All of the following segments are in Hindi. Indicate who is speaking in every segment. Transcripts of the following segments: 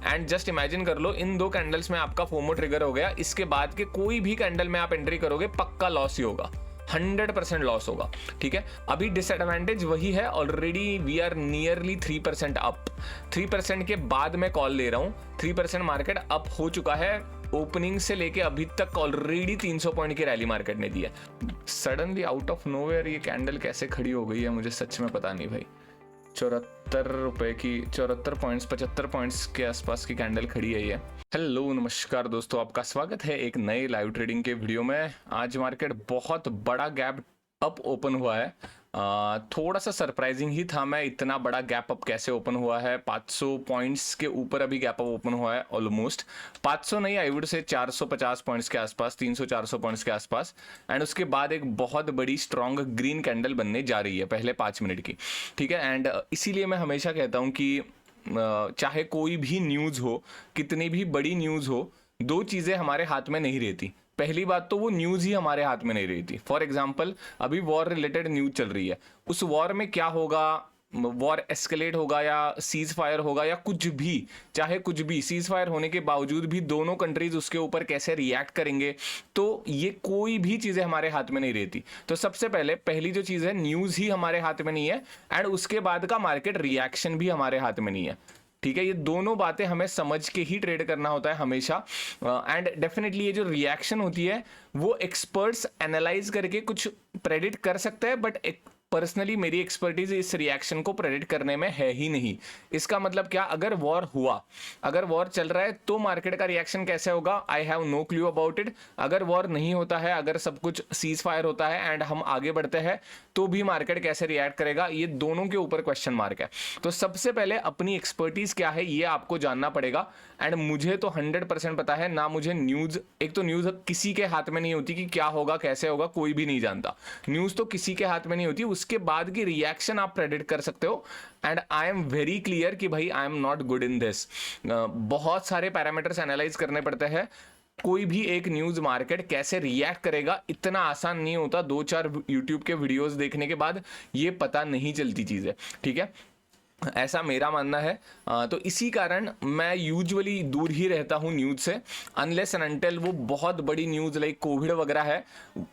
Speaker 1: एंड जस्ट इमेजिन कर लो इन 2 कैंडल्स में आपका फोमो ट्रिगर हो गया, इसके बाद के कोई भी कैंडल में आप एंट्री करोगे पक्का लॉस ही होगा, 100% लॉस होगा। ठीक है, अभी डिसएडवांटेज वही है, already we are nearly 3% up. 3% के बाद मैं कॉल ले रहा हूँ, 3% मार्केट अप हो चुका है। ओपनिंग से लेके अभी तक ऑलरेडी 300 पॉइंट की रैली मार्केट ने दी है। सडनली आउट ऑफ नोवेयर ये कैंडल कैसे खड़ी हो गई है मुझे सच में पता नहीं भाई। 74 रुपए की 74 पॉइंट्स 75 पॉइंट्स के आसपास की कैंडल खड़ी है ये। हेलो नमस्कार दोस्तों, आपका स्वागत है एक नए लाइव ट्रेडिंग के वीडियो में। आज मार्केट बहुत बड़ा गैप अप ओपन हुआ है। थोड़ा सा सरप्राइजिंग ही था मैं, इतना बड़ा गैप अप कैसे ओपन हुआ है। 500 पॉइंट्स के ऊपर अभी गैप अप ओपन हुआ है, ऑलमोस्ट 500 नहीं, आई वुड से 450 पॉइंट्स के आसपास, 300-400 पॉइंट्स के आसपास। एंड उसके बाद एक बहुत बड़ी स्ट्रॉन्ग ग्रीन कैंडल बनने जा रही है पहले 5 मिनट की। ठीक है, एंड इसीलिए मैं हमेशा कहता हूँ कि चाहे कोई भी न्यूज़ हो, कितनी भी बड़ी न्यूज़ हो, 2 चीज़ें हमारे हाथ में नहीं रहती। पहली बात तो वो न्यूज़ ही हमारे हाथ में नहीं रहती। फॉर एग्जाम्पल अभी वॉर रिलेटेड न्यूज़ चल रही है, उस वॉर में क्या होगा, वॉर एस्केलेट होगा या सीज फायर होगा या कुछ भी, चाहे कुछ भी, सीज फायर होने के बावजूद भी दोनों कंट्रीज उसके ऊपर कैसे रिएक्ट करेंगे, तो ये कोई भी चीज़ें हमारे हाथ में नहीं रहती। तो सबसे पहले पहली जो चीज़ है, न्यूज़ ही हमारे हाथ में नहीं है, एंड उसके बाद का मार्केट रिएक्शन भी हमारे हाथ में नहीं है। ठीक है, ये दोनों बातें हमें समझ के ही ट्रेड करना होता है हमेशा। एंड डेफिनेटली ये जो रिएक्शन होती है वो एक्सपर्ट्स एनालाइज करके कुछ प्रेडिक्ट कर सकते हैं, बट पर्सनली मेरी एक्सपर्टीज इस रिएक्शन को प्रेडिक्ट करने में है ही नहीं। इसका मतलब क्या, अगर वॉर हुआ, अगर वॉर चल रहा है तो मार्केट का रिएक्शन कैसे होगा, I have no clue about it. अगर वॉर नहीं होता है, अगर सब कुछ सीज फायर होता है एंड हम आगे बढ़ते हैं, तो भी मार्केट कैसे रिएक्ट करेगा, ये दोनों के ऊपर क्वेश्चन मार्क है। तो सबसे पहले अपनी एक्सपर्टीज क्या है ये आपको जानना पड़ेगा। एंड मुझे तो 100% पता है ना, मुझे न्यूज़, एक तो न्यूज़ किसी के हाथ में नहीं होती कि क्या होगा कैसे होगा, कोई भी नहीं जानता। न्यूज़ तो किसी के हाथ में नहीं होती, उसके बाद की रिएक्शन आप प्रेडिक्ट कर सकते हो। And I am very clear कि भाई I am not good in this. बहुत सारे पैरामीटर्स एनालाइज करने पड़ते हैं। कोई भी एक न्यूज़ मार्केट कैसे रिएक्ट करेगा इतना आसान नहीं होता। 2-4 यूट्यूब के वीडियोस देखने के बाद ये पता नहीं चलती चीज़ें। ठीक है, ऐसा मेरा मानना है। तो इसी कारण मैं यूजुअली दूर ही रहता हूँ न्यूज़ से, अनलेस एंड अनटिल वो बहुत बड़ी न्यूज़ लाइक कोविड वगैरह है।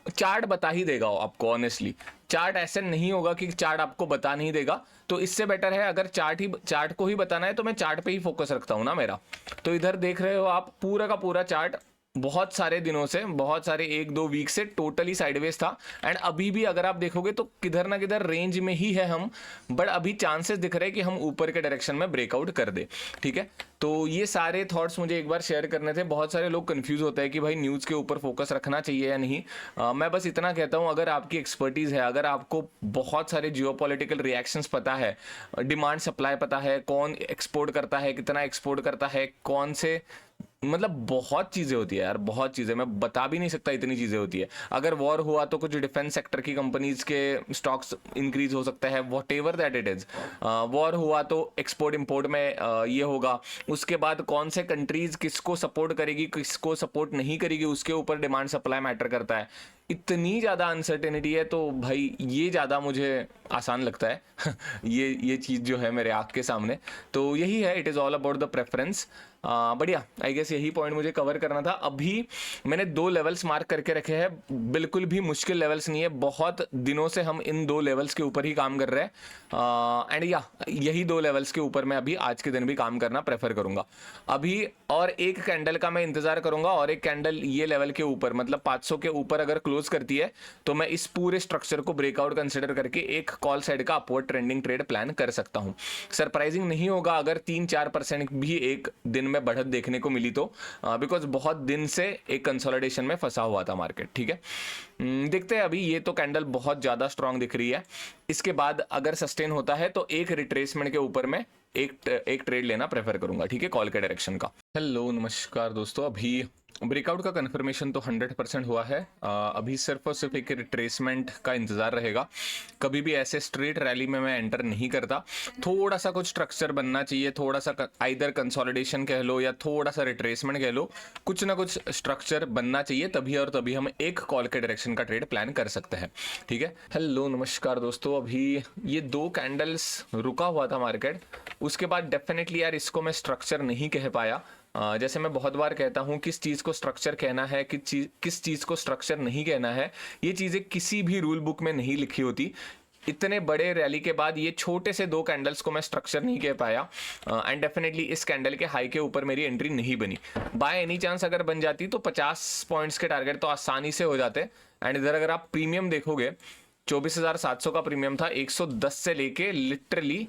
Speaker 1: चार्ट बता ही देगा आपको, ऑनेस्टली चार्ट ऐसे नहीं होगा कि चार्ट आपको बता नहीं देगा। तो इससे बेटर है अगर चार्ट को ही बताना है तो मैं चार्ट पे ही फोकस रखता हूँ ना मेरा। तो इधर देख रहे हो आप, पूरा का पूरा चार्ट बहुत सारे दिनों से, बहुत सारे 1-2 वीक से टोटली साइडवेज था। एंड अभी भी अगर आप देखोगे तो किधर ना किधर रेंज में ही है हम, बट अभी चांसेस दिख रहे हैं कि हम ऊपर के डायरेक्शन में ब्रेकआउट कर दे। ठीक है, तो ये सारे थॉट्स मुझे एक बार शेयर करने थे। बहुत सारे लोग कंफ्यूज होते हैं कि भाई न्यूज़ के ऊपर फोकस रखना चाहिए या नहीं। मैं बस इतना कहता हूँ, अगर आपकी एक्सपर्टीज़ है, अगर आपको बहुत सारे जियोपॉलिटिकल रिएक्शंस पता है, डिमांड सप्लाई पता है, कौन एक्सपोर्ट करता है, कितना एक्सपोर्ट करता है, कौन से, मतलब बहुत चीज़ें होती है यार, बहुत चीज़ें, मैं बता भी नहीं सकता, इतनी चीज़ें होती है। अगर वॉर हुआ तो कुछ डिफेंस सेक्टर की कंपनीज के स्टॉक्स इंक्रीज हो सकता है, what ever that it is. War हुआ तो एक्सपोर्ट इंपोर्ट में ये होगा। उसके बाद कौन से कंट्रीज किसको सपोर्ट करेगी, किसको सपोर्ट नहीं करेगी, उसके ऊपर डिमांड सप्लाई मैटर करता है। इतनी ज़्यादा अनसर्टेनिटी है, तो भाई ये ज़्यादा मुझे आसान लगता है ये चीज़ जो है मेरे आँख के सामने। तो यही है, it is all about the preference. बढ़िया, आई गेस यही पॉइंट मुझे कवर करना था। अभी मैंने 2 लेवल्स मार्क करके रखे हैं, बिल्कुल भी मुश्किल लेवल्स नहीं है, बहुत दिनों से हम इन 2 लेवल्स के ऊपर ही काम कर रहे हैं। एंड या यही 2 लेवल्स के ऊपर मैं अभी आज के दिन भी काम करना प्रेफर करूंगा अभी। और एक कैंडल का मैं इंतजार करूंगा, और एक कैंडल ये लेवल के ऊपर, मतलब 500 के ऊपर अगर क्लोज करती है तो मैं इस पूरे स्ट्रक्चर को ब्रेकआउट कंसिडर करके एक कॉल साइड का अपवर्ड ट्रेंडिंग ट्रेड प्लान कर सकता हूं। सरप्राइजिंग नहीं होगा अगर 3-4% भी एक दिन में बढ़त देखने को मिली तो, बिकॉज बहुत दिन से एक कंसोलिडेशन में फंसा हुआ था मार्केट। ठीक है, देखते हैं। अभी ये तो कैंडल बहुत ज्यादा स्ट्रांग दिख रही है, इसके बाद अगर सस्टेन होता है तो एक रिट्रेसमेंट के ऊपर में एक ट्रेड लेना प्रेफर करूंगा। ठीक है, कॉल के डायरेक्शन का। हेलो नमस्कार दोस्तों, अभी ब्रेकआउट का कंफर्मेशन तो 100% हुआ है। अभी सिर्फ और सिर्फ एक रिट्रेसमेंट का इंतजार रहेगा। कभी भी ऐसे स्ट्रेट रैली में मैं एंटर नहीं करता। थोड़ा सा कुछ स्ट्रक्चर बनना चाहिए, थोड़ा सा आइदर कंसोलिडेशन कह लो या थोड़ा सा रिट्रेसमेंट कह लो, कुछ ना कुछ स्ट्रक्चर बनना चाहिए, तभी और तभी हम एक कॉल के डायरेक्शन का ट्रेड प्लान कर सकते हैं। ठीक है, हेलो नमस्कार दोस्तों। अभी ये 2 कैंडल्स रुका हुआ था मार्केट, उसके बाद डेफिनेटली यार इसको मैं स्ट्रक्चर नहीं कह पाया। जैसे मैं बहुत बार कहता हूं किस चीज़ को स्ट्रक्चर कहना है, किस चीज़ को स्ट्रक्चर नहीं कहना है, ये चीज़ें किसी भी रूल बुक में नहीं लिखी होती। इतने बड़े रैली के बाद ये छोटे से 2 कैंडल्स को मैं स्ट्रक्चर नहीं कह पाया, एंड डेफिनेटली इस कैंडल के हाई के ऊपर मेरी एंट्री नहीं बनी। बाय एनी चांस अगर बन जाती तो 50 पॉइंट्स के टारगेट तो आसानी से हो जाते। एंड इधर अगर आप प्रीमियम देखोगे 24,700 का प्रीमियम था, 110 से लेके लिटरली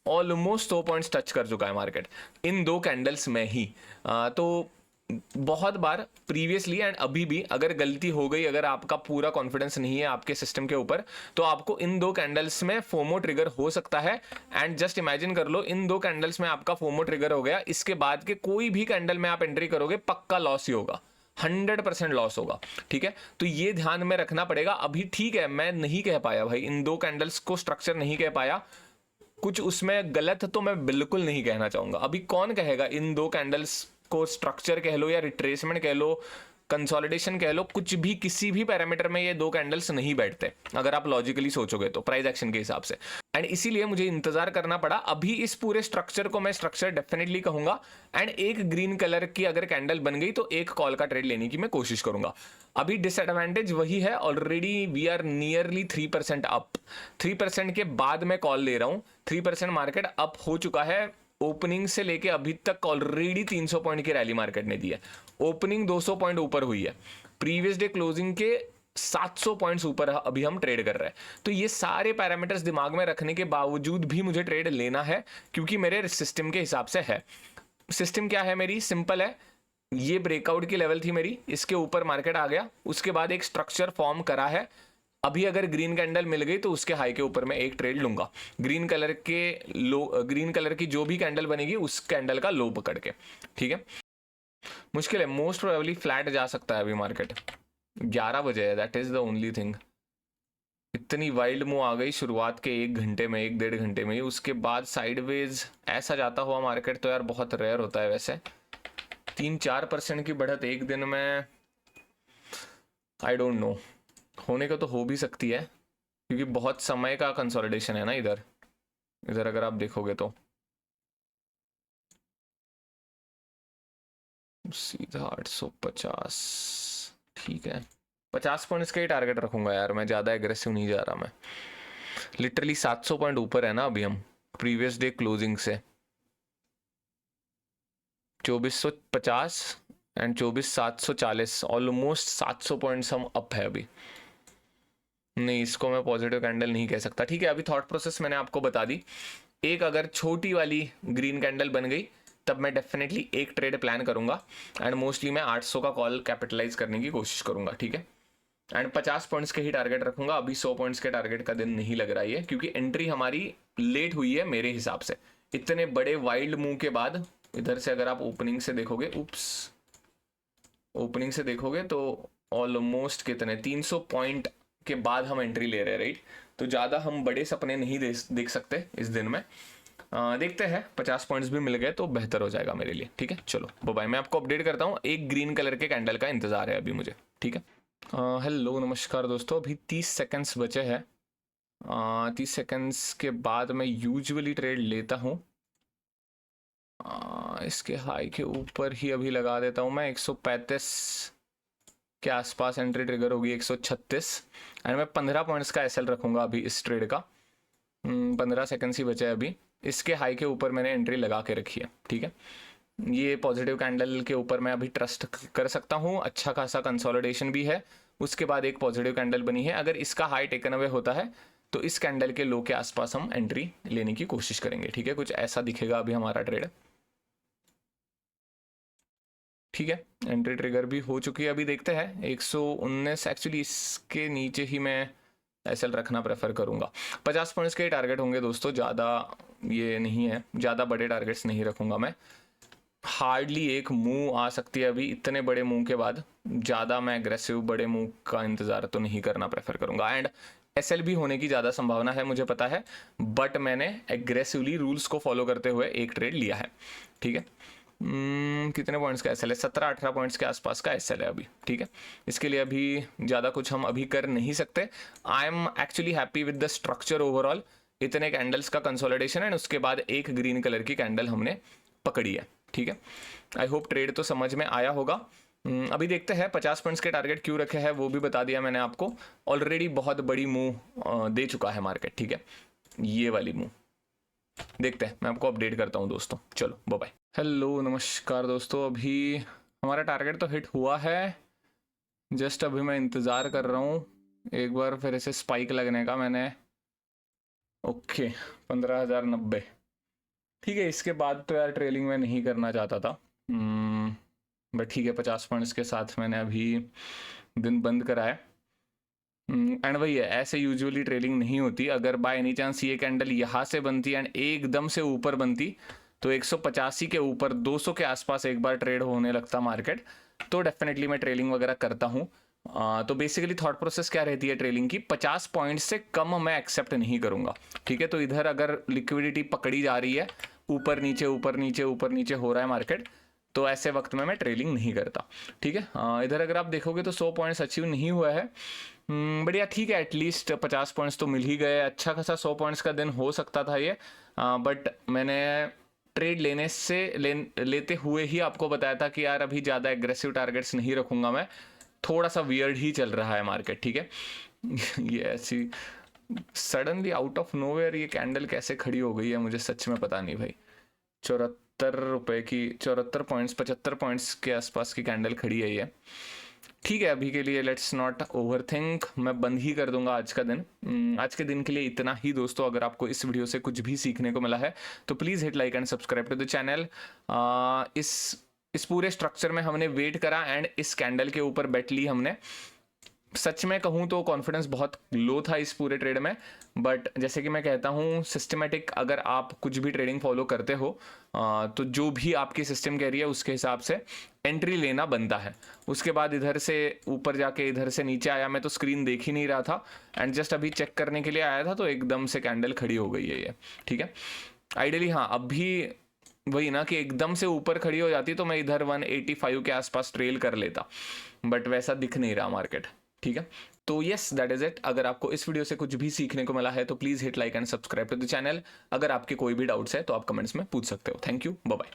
Speaker 1: ऑलमोस्ट 100 पॉइंट्स टच कर चुका है मार्केट इन 2 कैंडल्स में ही। तो बहुत बार प्रीवियसली एंड अभी भी अगर गलती हो गई, अगर आपका पूरा कॉन्फिडेंस नहीं है आपके सिस्टम के ऊपर, तो आपको इन 2 कैंडल्स में फोमो ट्रिगर हो सकता है। एंड जस्ट इमेजिन कर लो इन 2 कैंडल्स में आपका फोमो ट्रिगर हो गया, इसके बाद के कोई भी कैंडल में आप एंट्री करोगे पक्का लॉस ही होगा, 100% लॉस होगा। ठीक है, तो ये ध्यान में रखना पड़ेगा। अभी ठीक है, मैं नहीं कह पाया भाई, इन 2 कैंडल्स को स्ट्रक्चर नहीं कह पाया, कुछ उसमें गलत तो मैं बिल्कुल नहीं कहना चाहूंगा। अभी कौन कहेगा इन 2 कैंडल्स को स्ट्रक्चर कह लो या रिट्रेसमेंट कह लो, कंसोलिडेशन कह लो, कुछ भी किसी भी पैरामीटर में ये 2 कैंडल्स नहीं बैठते अगर आप लॉजिकली सोचोगे तो प्राइस एक्शन के हिसाब से। एंड इसीलिए मुझे इंतजार करना पड़ा। अभी इस पूरे स्ट्रक्चर को मैं स्ट्रक्चर डेफिनेटली कहूंगा। एंड एक ग्रीन कलर की अगर कैंडल बन गई तो एक कॉल का ट्रेड लेने की मैं कोशिश करूंगा। अभी डिसएडवांटेज वही है, already we are nearly 3% up. 3% के बाद मैं कॉल ले रहा हूं। 3% मार्केट अप हो चुका है। ओपनिंग से लेके अभी तक ऑलरेडी 300 पॉइंट की रैली मार्केट ने दी है। ओपनिंग 200 पॉइंट ऊपर हुई है, प्रीवियस डे क्लोजिंग के 700 पॉइंट्स ऊपर अभी हम ट्रेड कर रहे हैं। तो ये सारे पैरामीटर्स दिमाग में रखने के बावजूद भी मुझे ट्रेड लेना है, क्योंकि मेरे सिस्टम के हिसाब से है। सिस्टम क्या है मेरी, सिंपल है। ये ब्रेकआउट की लेवल थी मेरी, इसके ऊपर मार्केट आ गया, उसके बाद एक स्ट्रक्चर फॉर्म करा है। अभी अगर ग्रीन कैंडल मिल गई तो उसके हाई के ऊपर मैं एक ट्रेड लूंगा, ग्रीन कलर के लो, ग्रीन कलर की जो भी कैंडल बनेगी उस कैंडल का लो पकड़ के। ठीक है, मुश्किल है, मोस्ट प्रोबेबली फ्लैट जा सकता है अभी मार्केट। 11 बजे है, that is the only thing. इतनी वाइल्ड मूव आ गई शुरुआत के 1 घंटे में, 1-1.5 घंटे में ही, उसके बाद साइडवेज ऐसा जाता हुआ मार्केट तो यार बहुत रेयर होता है वैसे। 3-4% की बढ़त एक दिन में, आई डोंट नो, होने का तो हो भी सकती है, क्योंकि बहुत समय का कंसोलिडेशन है ना इधर। इधर अगर आप देखोगे तो सीधा 850, ठीक है, 50 पॉइंट्स का ही टारगेट रखूंगा यार मैं, ज़्यादा एग्रेसिव नहीं जा रहा मैं। लिटरली 700 पॉइंट ऊपर है ना अभी हम प्रीवियस डे क्लोजिंग से। 2450 एंड 24,740, ऑलमोस्ट 700 पॉइंट्स हम अप है अभी। नहीं, इसको मैं पॉजिटिव कैंडल नहीं कह सकता। ठीक है, अभी थॉट प्रोसेस मैंने आपको बता दी। एक अगर छोटी वाली ग्रीन कैंडल बन गई तब मैं डेफिनेटली एक ट्रेड प्लान करूंगा, एंड मोस्टली मैं 800 का कॉल कैपिटलाइज करने की कोशिश करूंगा। ठीक है, एंड 50 पॉइंट्स के ही टारगेट रखूंगा। अभी 100 पॉइंट्स के टारगेट का दिन नहीं लग रहा है, क्योंकि एंट्री हमारी लेट हुई है मेरे हिसाब से। इतने बड़े वाइल्ड मूव के बाद इधर से अगर आप ओपनिंग से देखोगे, ओपनिंग से देखोगे तो ऑलमोस्ट कितने 300 पॉइंट के बाद हम एंट्री ले रहे हैं, राइट। तो ज़्यादा हम बड़े सपने नहीं देख सकते इस दिन में। देखते हैं, 50 पॉइंट्स भी मिल गए तो बेहतर हो जाएगा मेरे लिए। ठीक है, चलो बाय, मैं आपको अपडेट करता हूँ। एक ग्रीन कलर के कैंडल का इंतजार है अभी मुझे। ठीक है, हेलो नमस्कार दोस्तों। अभी 30 सेकेंड्स बचे हैं। 30 सेकेंड्स के बाद मैं यूजुअली ट्रेड लेता हूँ। इसके हाई के ऊपर ही अभी लगा देता हूँ मैं। 135 के आसपास एंट्री ट्रिगर होगी, 136, एंड मैं 15 पॉइंट्स का एसएल रखूंगा अभी इस ट्रेड का। 15 सेकेंड्स ही बचे हैं अभी। इसके हाई के ऊपर मैंने एंट्री लगा के रखी है। ठीक है, ये पॉजिटिव कैंडल के ऊपर मैं अभी ट्रस्ट कर सकता हूँ। अच्छा खासा कंसोलिडेशन भी है, उसके बाद एक पॉजिटिव कैंडल बनी है। अगर इसका हाई टेकन अवे होता है तो इस कैंडल के लो के आसपास हम एंट्री लेने की कोशिश करेंगे। ठीक है, कुछ ऐसा दिखेगा अभी हमारा ट्रेड। ठीक है, एंट्री ट्रिगर भी हो चुकी है। अभी देखते हैं 119, एक्चुअली इसके नीचे ही मैं एसएल रखना प्रेफर करूंगा। 50 पॉइंट्स के टारगेट होंगे दोस्तों, ज़्यादा ये नहीं है, ज़्यादा बड़े टारगेट्स नहीं रखूंगा मैं। हार्डली एक मूव आ सकती है अभी इतने बड़े मूव के बाद। ज़्यादा मैं एग्रेसिव बड़े मूव का इंतज़ार तो नहीं करना प्रेफर करूँगा। एंड एसएल भी होने की ज़्यादा संभावना है मुझे पता है, बट मैंने एग्रेसिवली रूल्स को फॉलो करते हुए एक ट्रेड लिया है। ठीक है, कितने पॉइंट्स का एसएल है? 17-18 पॉइंट्स के आसपास का एसएल है अभी। ठीक है, इसके लिए अभी ज़्यादा कुछ हम अभी कर नहीं सकते। I am actually happy with the structure overall. इतने कैंडल्स का कंसोलिडेशन है, उसके बाद एक ग्रीन कलर की कैंडल हमने पकड़ी है। ठीक है, आई होप ट्रेड तो समझ में आया होगा। अभी देखते हैं 50 पॉइंट्स के टारगेट क्यों रखे हैं, वो भी बता दिया मैंने आपको। ऑलरेडी बहुत बड़ी मूव दे चुका है मार्केट। ठीक है, ये वाली मूव देखते हैं, मैं आपको अपडेट करता हूँ दोस्तों। चलो बाय बाय। हेलो नमस्कार दोस्तों, अभी हमारा टारगेट तो हिट हुआ है। जस्ट अभी मैं इंतज़ार कर रहा हूँ एक बार फिर से स्पाइक लगने का। मैंने ओके 15,090। ठीक है, इसके बाद तो यार ट्रेलिंग में नहीं करना चाहता था, बट ठीक है 50 पॉइंट्स के साथ मैंने अभी दिन बंद कराया। एंड वही है, ऐसे यूजुअली ट्रेलिंग नहीं होती। अगर बाय एनी चांस ये कैंडल यहाँ से बनती एंड एकदम से ऊपर बनती तो 185 के ऊपर 200 के आसपास एक बार ट्रेड होने लगता मार्केट, तो डेफिनेटली मैं ट्रेलिंग वगैरह करता हूँ। तो बेसिकली थॉट प्रोसेस क्या रहती है ट्रेलिंग की, 50 पॉइंट से कम मैं एक्सेप्ट नहीं करूँगा। ठीक है, तो इधर अगर लिक्विडिटी पकड़ी जा रही है, ऊपर नीचे ऊपर नीचे ऊपर नीचे हो रहा है मार्केट, तो ऐसे वक्त में मैं ट्रेलिंग नहीं करता। ठीक है, इधर अगर आप देखोगे तो 100 पॉइंट्स अचीव नहीं हुआ है, बढ़िया। ठीक है, एटलीस्ट 50 पॉइंट्स तो मिल ही गए। अच्छा खासा 100 पॉइंट्स का दिन हो सकता था ये, बट मैंने ट्रेड लेते हुए ही आपको बताया था कि यार अभी ज़्यादा एग्रेसिव टारगेट्स नहीं रखूंगा मैं, थोड़ा सा वियर्ड ही चल रहा है मार्केट। ठीक है ये ऐसी सडनली आउट ऑफ नोवेयर ये कैंडल कैसे खड़ी हो गई है मुझे सच में पता नहीं भाई। 74 रुपए की 74 पॉइंट्स 75 पॉइंट्स के आसपास की कैंडल खड़ी है ये। ठीक है, अभी के लिए लेट्स नॉट ओवर थिंक, मैं बंद ही कर दूंगा आज का दिन। आज के दिन के लिए इतना ही दोस्तों। अगर आपको इस वीडियो से कुछ भी सीखने को मिला है तो please hit like and subscribe to the channel. इस पूरे स्ट्रक्चर में हमने वेट करा एंड इस कैंडल के ऊपर बेट ली हमने। सच में कहूँ तो कॉन्फिडेंस बहुत लो था इस पूरे ट्रेड में, बट जैसे कि मैं कहता हूँ सिस्टमेटिक अगर आप कुछ भी ट्रेडिंग फॉलो करते हो तो जो भी आपकी सिस्टम कह रही है उसके हिसाब से एंट्री लेना बनता है। उसके बाद इधर से ऊपर जाके इधर से नीचे आया, मैं तो स्क्रीन देख ही नहीं रहा था एंड जस्ट अभी चेक करने के लिए आया था तो एकदम से कैंडल खड़ी हो गई है ये। ठीक है, आइडियली हाँ अभी वही ना कि एकदम से ऊपर खड़ी हो जाती तो मैं इधर 185 के आसपास ट्रेल कर लेता, बट वैसा दिख नहीं रहा मार्केट। ठीक है, तो यस दैट इज इट। अगर आपको इस वीडियो से कुछ भी सीखने को मिला है तो please hit like and subscribe to the channel. अगर आपके कोई भी डाउट्स है तो आप कमेंट्स में पूछ सकते हो। Thank you, bye bye.